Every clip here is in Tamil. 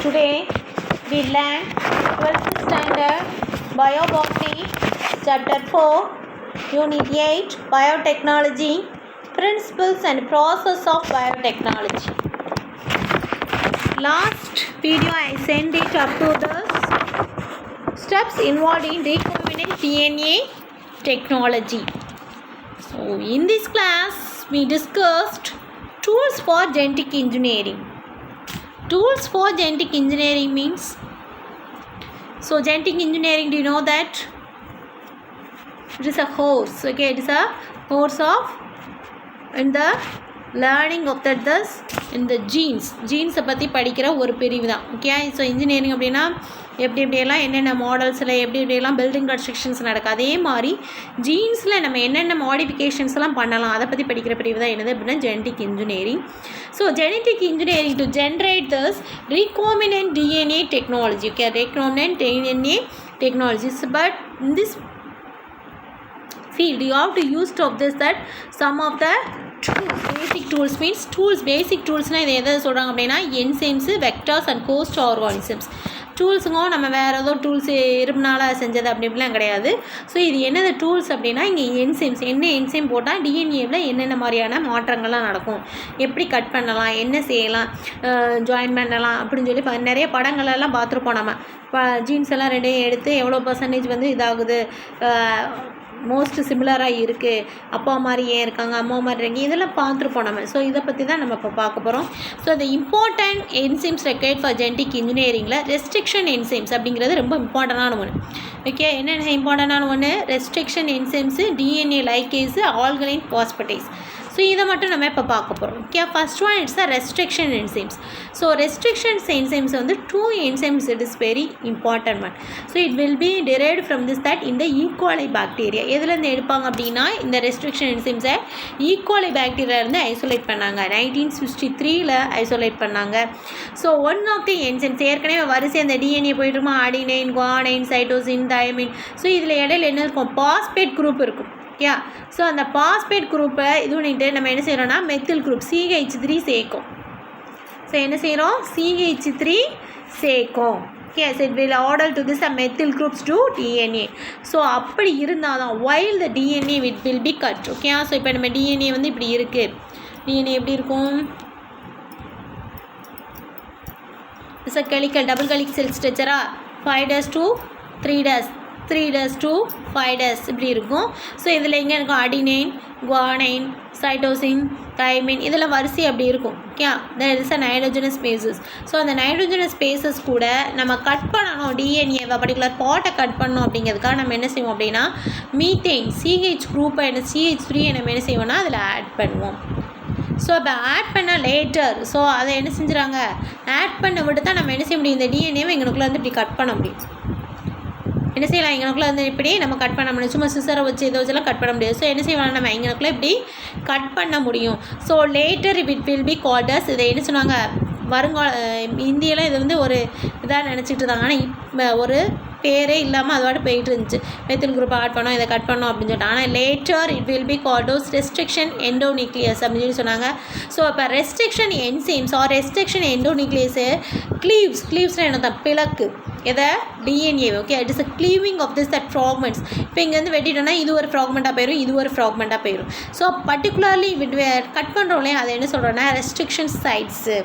Today we learn 12th standard Biobotany Chapter 4 Unit 8 Biotechnology Principles and Process of Biotechnology. Last video I sent it up to the steps involved in recombinant DNA technology. So in this class we discussed tools for genetic engineering. Tools for genetic engineering means, so genetic engineering, do you know that it is a course, okay, it is a course of in the learning of that this in the genes பற்றி படிக்கிற ஒரு பிரிவு தான். ஓகே, ஸோ இன்ஜினியரிங் அப்படின்னா எப்படியெல்லாம் என்னென்ன மாடல்ஸில் எப்படியெல்லாம் பில்டிங் கன்ஸ்ட்ரக்ஷன்ஸ் நடக்கும், அதே மாதிரி ஜீன்ஸில் நம்ம என்னென்ன மாடிஃபிகேஷன்ஸ்லாம் பண்ணலாம் அதை பற்றி படிக்கிற பிரிவு தான் என்னது அப்படின்னா genetic engineering. So genetic engineering to generate this recombinant DNA technology, okay, recombinant DNA technologies, but in this field you have to use of this that some of the tools, basic tools means tools, basic toolsனால் இது எதை சொல்கிறாங்க அப்படின்னா enzymes, vectors and host organisms. டூல்ஸுங்க நம்ம வேறு ஏதோ டூல்ஸ் இரும்புனால செஞ்சது அப்படி இப்படிலாம் கிடையாது. ஸோ இது என்னது டூல்ஸ் அப்படின்னா இங்கே என்சைம்ஸ், என்ன என்சைம் போட்டால் டிஎன்ஏவில் என்னென்ன மாதிரியான மாற்றங்கள்லாம் நடக்கும், எப்படி கட் பண்ணலாம், என்ன செய்யலாம், ஜாயின் பண்ணலாம் அப்படின்னு சொல்லி நிறைய படங்களெல்லாம் பார்த்துருப்போம். நம்ம ஜீன்ஸ் எல்லாம் ரெண்டையும் எடுத்து எவ்வளோ பர்சன்டேஜ் வந்து இதாகுது, மோஸ்ட் சிமிலராக இருக்குது, அப்பா மாதிரி ஏன் இருக்காங்க, அம்மா மாதிரி இருக்காங்க, இதெல்லாம் பார்த்துருப்போம் நம்ம. ஸோ இதை பற்றி தான் நம்ம இப்போ பார்க்க போகிறோம். So the important enzymes required for genetic engineeringல ரெஸ்ட்ரிக்ஷன் என்சைம்ஸ் அப்படிங்கிறது ரொம்ப இம்பார்ட்டண்டான ஒன்று. ஓகே, என்னென்ன இம்பார்ட்டண்டான ஒன்று, restriction enzymes, DNA ligase, alkaline phosphatase. So இதை மட்டும் நம்ம இப்போ பார்க்க போகிறோம். Okay, first one it's restriction enzymes. So restrictions enzymes வந்து 2 enzymes, it is very important one. So it will be derived from this that இந்த ஈக்வாலை பாக்டீரியா எதுலேருந்து எடுப்பாங்க அப்படின்னா இந்த ரெஸ்ட்ரிக்ஷன் என்சைம்ஸை ஈக்வாலை பாக்டீரியாவிலேருந்து ஐசோலேட் பண்ணாங்க. 1963ல் ஐசோலேட் பண்ணாங்க. So one of the enzymes ஏற்கனவே வரிசை அந்த டிஎன்ஏ போயிட்டுருமா, adenine, guanine, cytosine, thymine. So இதில் இடையில என்ன இருக்கும், பாஸ்பேட் குரூப் இருக்கும். ஓகே, ஸோ அந்த பாஸ்பேட் குரூப்பை இது பண்ணிட்டு நம்ம என்ன செய்கிறோம்னா மெத்தில் குரூப் CH3 சேர்க்கும். ஸோ என்ன செய்கிறோம், CH3 சேர்க்கும். Okay, so it will order to this methyl groups to DNA. So அப்படி இருந்தால் தான் while the DNA it will be cut. Okay, so இப்போ நம்ம டிஎன்ஏ வந்து இப்படி இருக்குது, டிஎன்ஏ எப்படி இருக்கும், it's a helical double helical ஸ்ட்ரக்சரா, 5' to 3' 3' to 5' இப்படி இருக்கும். ஸோ இதில் எங்கே இருக்கும், அடினைன், குவானைன், சைட்டோசின், தைமின், இதெல்லாம் வரிசை அப்படி இருக்கும். Okay, there is a nitrogenous spaces. So அந்த நைட்ரோஜனஸ் ஸ்பேசஸ் கூட நம்ம கட் பண்ணணும், டிஎன்ஏவை பர்டிகுலர் பார்ட்டை கட் பண்ணணும் அப்படிங்கிறதுக்காக நம்ம என்ன செய்வோம் அப்படின்னா மீத்தேன் CH குரூப்பை CH3 நம்ம என்ன செய்வோம்னா அதில் ஆட் பண்ணுவோம். ஸோ இப்போ ஆட் பண்ண லேட்டர், ஸோ அதை என்ன செஞ்சுறாங்க, ஆட் பண்ண விட்டு தான் நம்ம என்ன செய்ய முடியும், இந்த டிஎன்ஏவை எங்களுக்குள்ளே வந்து இப்படி கட் பண்ண முடியும். என்ன செய்யலாம், எங்களுக்குள்ள வந்து இப்படி நம்ம கட் பண்ண முடியும், சும்மா சிசரை வச்சு இதை வச்செல்லாம் கட் பண்ண முடியாது. ஸோ என்ன செய்யலாம், நம்ம எங்களுக்குள்ள இப்படி கட் பண்ண முடியும். So later it will B called as, இதை என்ன சொன்னாங்க வருங்கால இந்தியெல்லாம் இது வந்து ஒரு இதாக நினச்சிட்டு இருந்தாங்க. ஆனால் இப்போ ஒரு பேரே இல்லாமல் அதோட போயிட்டு இருந்துச்சு, மெத்தில் குரூப் ஆட் பண்ணோம், இதை கட் பண்ணோம் அப்படின்னு சொல்லிட்டு. ஆனால் later it will be called as restriction endonuclease அப்படின்னு சொல்லி சொன்னாங்க. ஸோ இப்போ restriction enzymes or restriction endonuclease கிளீவ்ஸ்னால் என்ன தான் பிளக்கு எதை, DNA. Okay, it is a cleaving of this that fragments. இப்போ இங்கேருந்து வெட்டிட்டோன்னா இது ஒரு ஃப்ராக்மெண்ட்டாக போயிடும், இது ஒரு ஃப்ராக்மெண்ட்டாக போயிடும். ஸோ பர்டிகுலர்லி கட் பண்ணுறோம்லே அதை என்ன சொல்கிறோன்னா restriction சைட்ஸு.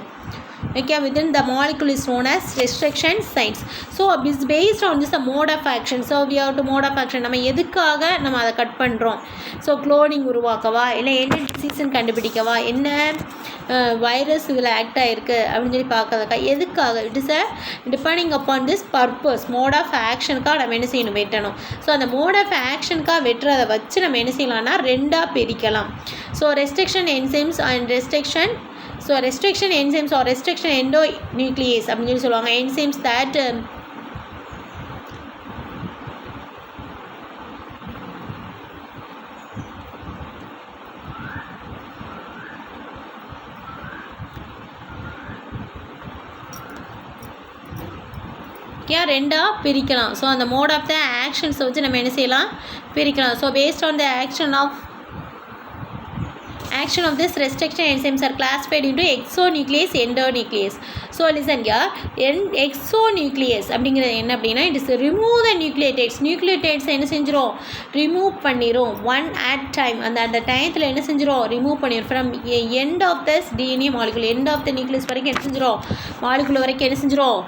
Okay, within the molecule is known as restriction sites. So it's based on this mode of action. So we have to mode of action, நம்ம எதுக்காக நம்ம அதை கட் பண்ணுறோம். ஸோ குளோனிங் உருவாக்கவா, இல்லை என்ன டிசீஸ்ன்னு கண்டுபிடிக்கவா, என்ன வைரஸ் இதில் ஆக்ட் ஆகிருக்கு அப்படின்னு சொல்லி பார்க்கறதுக்கா, எதுக்காக, it is depending upon this purpose. Mode of ஆக்ஷனுக்காக நம்ம என்ன செய்யணும், வெட்டணும். ஸோ அந்த மோட் ஆஃப் ஆக்ஷனுக்காக வெட்டுறதை வச்சு நம்ம என்ன செய்யலாம்னா ரெண்டாக பிரிக்கலாம். So restriction enzymes and restriction, so restriction enzymes or restriction endonuclease அப்படின்னு சொல்லி சொல்லுவாங்க. என்சைம்ஸ் தட் ரெண்டாக பிரிக்கலாம். ஸோ அந்த மோட் ஆஃப் த ஆக்ஷன்ஸை வச்சு நம்ம என்ன செய்யலாம், பிரிக்கலாம். So based on the action of action of this restriction enzymes are classified into exonuclease, endonuclease. So listen here, exonuclease அப்படிங்கிறது என்ன அப்படின்னா, it is remove the nucleotides. nucleotides என்ன செஞ்சிரும், remove பண்ணிரும் one at time. அந்த டயத்தில் என்ன செஞ்சிரும், remove பண்ணிரும் from end of this DNA molecule, end of the nucleus வரைக்கும் என்ன செஞ்சிரும், மாலிகுல் வரைக்கும் என்ன செஞ்சிரும்,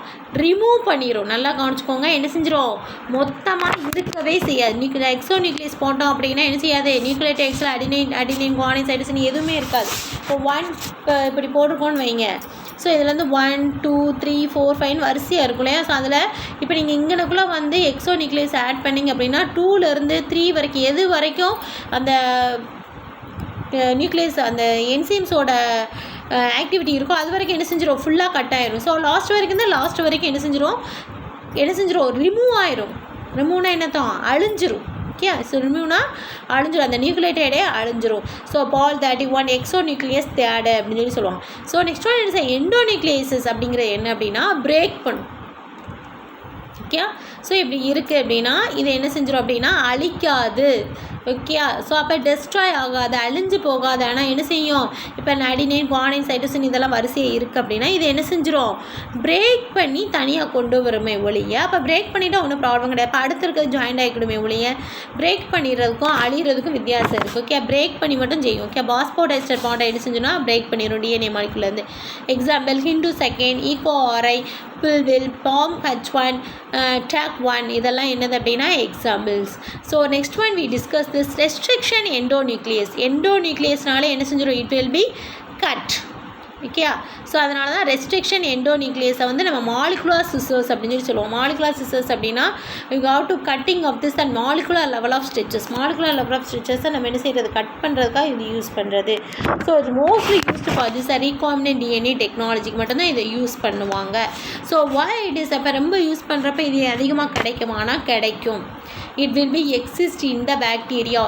ரிமூவ் பண்ணிடும். நல்லா கவனிச்சுக்கோங்க, என்ன செஞ்சிடும், மொத்தமாக இருக்கவே செய்யாது. எக்ஸோநியூக்ளியஸ் போட்டோம் அப்படின்னா என்ன செய்யாது, நியூக்ளியோடைட்ஸில் அடினைன் குவானைன் சைட்டோசின் எதுவுமே இருக்காது. இப்போ இப்படி போட்டிருக்கோன்னு வைங்க. ஸோ இதில் வந்து 1 2 3 4 5 வரிசையாக இருக்கும் இல்லையா. ஸோ அதில் இப்போ நீங்கள் இங்கனக்குள்ளே வந்து எக்ஸோநியூக்ளியஸ் ஆட் பண்ணிங்க அப்படின்னா 2லேருந்து 3 வரைக்கும் எது வரைக்கும் அந்த நியூக்ளியஸ் அந்த என்சைம்ஸோட ஆக்டிவிட்டி இருக்கும் அது வரைக்கும் என்ன செஞ்சிடும், ஃபுல்லாக கட் ஆயிரும். ஸோ லாஸ்ட் வரைக்கும் என்ன செஞ்சிடும், ரிமூவ் ஆயிரும். ரிமூவ்னா என்னத்தான், அழிஞ்சிரும். ஓகே, ஸோ ரிமூவ்னா அழிஞ்சிரும், அந்த நியூக்ளியோடைடே அழிஞ்சிரும். ஸோ பால் 31 எக்ஸோநியூக்ளியஸ் தேர்டு அப்படின்னு சொல்லுவாங்க. ஸோ நெக்ஸ்ட் ஒன் என்ன, எண்டோநியூக்ளியஸஸ் அப்படிங்கிறது என்ன அப்படின்னா பிரேக் பண்ணும். ஓகே, ஸோ இப்படி இருக்குது அப்படின்னா இது என்ன செஞ்சிடும் அப்படின்னா அழிக்காது. ஓகே, ஸோ அப்போ டெஸ்ட்ராய் ஆகாது, அழிஞ்சு போகாது. ஆனால் என்ன செய்யும், இப்போ அடினைன் குவானைன் சைட்டோசின் இதெல்லாம் வரிசையாக இருக்குது அப்படின்னா இது என்ன செஞ்சிடும், பிரேக் பண்ணி தனியாக கொண்டு வருமே ஒழிய. அப்போ பிரேக் பண்ணிவிட்டால் ஒன்றும் ப்ராப்ளம் கிடையாது. இப்போ அடுத்து இருக்கிறது ஜாயிண்ட் ஆகிக்கிடுமே ஒழிய பிரேக் பண்ணிடுறதுக்கும் அழிகிறதுக்கும் வித்தியாசம் இருக்குது. ஓகே, பிரேக் பண்ணி மட்டும் செய்யும். ஓகே, பாஸ்போடைஸ்டர் பாண்டை என்ன செஞ்சோன்னா பிரேக் பண்ணிடும் டிஎன்ஏ மாலிகுலேருந்து. எக்ஸாம்பிள் ஹிண்டு செகண்ட், ஈகோஆர்ஐ, பில்வில், பாம் H1, TAC1 இதெல்லாம் என்னது அப்படின்னா examples. So next one we discuss this restriction endonuclease. எண்டோநியூக்ளியஸ்னால என்ன செஞ்சிடும், it will be cut. Okay, so அதனால தான் ரெஸ்ட்ரிக்ஷன் எண்டோநியூக்ளியஸை வந்து நம்ம மாலிகுலர் சிசர்ஸ் அப்படின்னு சொல்லுவோம். மாலிகுலர் சிசர்ஸ் அப்படின்னா you have to cutting of this and molecular level of stretches. Molecular level of ஸ்ட்ரெச்சஸை நம்ம என்ன செய்கிறது, கட் பண்ணுறதுக்காக இது யூஸ் பண்ணுறது. ஸோ இது mostly used for this recombinant DNA டெக்னாலஜிக்கு மட்டும்தான் இதை யூஸ் பண்ணுவாங்க. ஸோ வை இட் இஸ், அப்போ ரொம்ப யூஸ் பண்ணுறப்ப இது அதிகமாக கிடைக்குமானா கிடைக்கும். it will be exist in the bacteria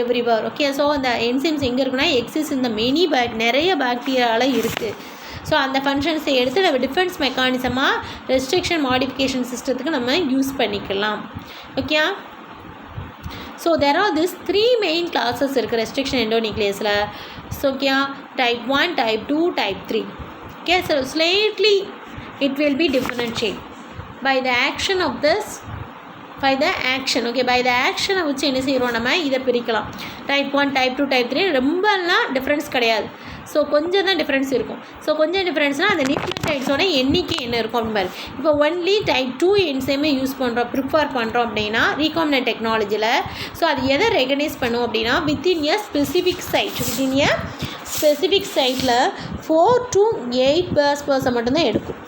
everywhere. Okay, so அந்த enzymes எங்கே இருக்குன்னா exist in the many நிறைய பாக்டீரியாவில் இருக்குது. ஸோ அந்த ஃபங்க்ஷன்ஸை எடுத்து நம்ம டிஃபென்ஸ் மெக்கானிசமாக ரெஸ்ட்ரிக்ஷன் மாடிஃபிகேஷன் சிஸ்டத்துக்கு நம்ம யூஸ் பண்ணிக்கலாம். Okay, so there are this 3 main classes இருக்குது ரெஸ்ட்ரிக்ஷன் எண்டோநியூக்ளியஸில். So okay, type 1, type 2, type 3. Okay, so slightly it will be differentiated by the action of this, by the action. Okay, by the ஆக்ஷனை வச்சு என்ன செய்கிறோம், நம்ம இதை பிரிக்கலாம். டைப் 1, டைப் 2, டைப் 3 ரொம்பலாம் டிஃப்ரென்ஸ் கிடையாது. ஸோ கொஞ்சம் தான் டிஃப்ரென்ஸ் இருக்கும். ஸோ கொஞ்சம் டிஃப்ரென்ஸ்னால் அந்த நியூக்ளியோடைட்ஸோட எண்ணிக்கை என்ன இருக்கும் அப்படின்னு பாரு. இப்போ ஒன்லி டைப் 2 என்சைமே யூஸ் பண்ணுறோம், ப்ரிஃபர் பண்ணுறோம் அப்படின்னா ரீகாம்பினன்ட் டெக்னாலஜியில். ஸோ அது எதை ரெகனைஸ் பண்ணும் அப்படின்னா within a specific site, within a specific சைட்டில் 4 to 8 பேஸ் பர்ஸை மட்டும்தான் எடுக்கும்.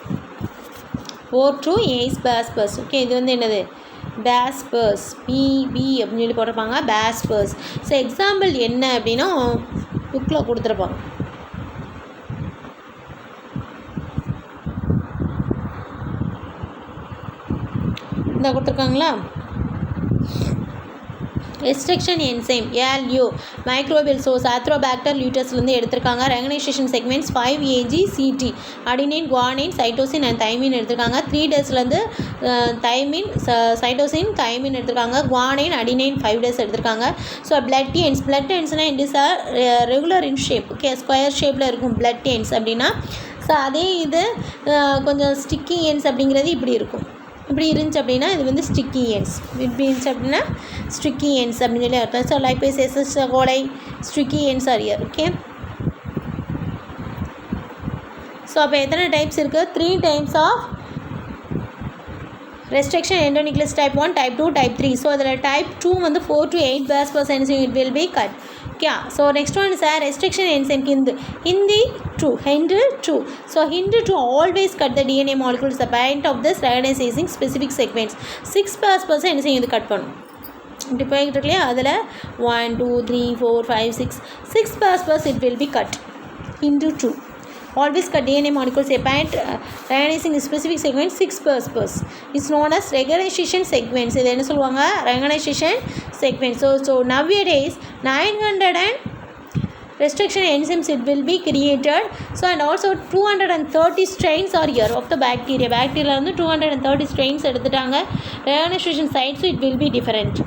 4 to 8 பேஸ் பர்ஸ். ஓகே, இது வந்து என்னது, பேஸ்பர்ஸ், பிபி அப்படின்னு சொல்லி போட்டிருப்பாங்க, பேஸ்பர்ஸ். ஸோ எக்ஸாம்பிள் என்ன அப்படின்னா புக்கில் கொடுத்துருப்பாங்க. இந்த கொடுத்துருக்காங்களா, restriction enzyme Alu microbial source Arthrobacter லியூட்டஸ்லேருந்து எடுத்திருக்காங்க. Recognition segments 5AG CT, adenine guanine cytosine and thymine எடுத்திருக்காங்க. 3 டேஸ்லேருந்து தைமின் சைட்டோசின் தைமின் எடுத்திருக்காங்க. குவானைன் அடினைன் 5 டேஸ் எடுத்திருக்காங்க. ஸோ பிளட் எண்ட்ஸ்னால் it is regular in shape. Okay, square ஷேப்பில் இருக்கும் பிளட் எண்ட்ஸ் அப்படின்னா. ஸோ அதே இது கொஞ்சம் ஸ்டிக்கி எண்ட்ஸ் அப்படிங்கிறது இப்படி இருக்கும். இப்படி இருந்துச்சு அப்படின்னா இது வந்து ஸ்டிக்கி எண்ட்ஸ். இப்படி இருந்துச்சு அப்படின்னா ஸ்டிக்கி எண்ட்ஸ் அப்படின்னு சொல்லி அர்த்தம். ஸோ லைப்பேஸ் எஸ்எஸ் கோலை sticky ends are here. Okay, so அப்போ எத்தனை டைப்ஸ் இருக்குது, 3 types of restriction endonuclease, type 1, type 2, type 3. So அதில் டைப் 2 வந்து 4 to 8 base per enzyme it will be cut. Okay, so next one sir restriction enzyme Hind 2, Hindu 2. So Hindu 2 always cut the DNA molecules the point of this recognizing specific segments. 6 base என்ன செய்யும், இது கட் பண்ணும். இப்படி போய்கிட்டு இல்லையா, அதில் 1 2 3 4 5 6 base it will be cut. Hindu 2 always cut DNA molecules a point recognizing a specific segment 6 base. It's known as recognition segments. இது என்ன சொல்லுவாங்க, recognition segments. So nowadays 900 and restriction enzymes it will be created. So and also 230 strains are here of the bacteria. Bacteria வந்து 230 strains எடுத்துட்டாங்க. Recognition sites it will be different.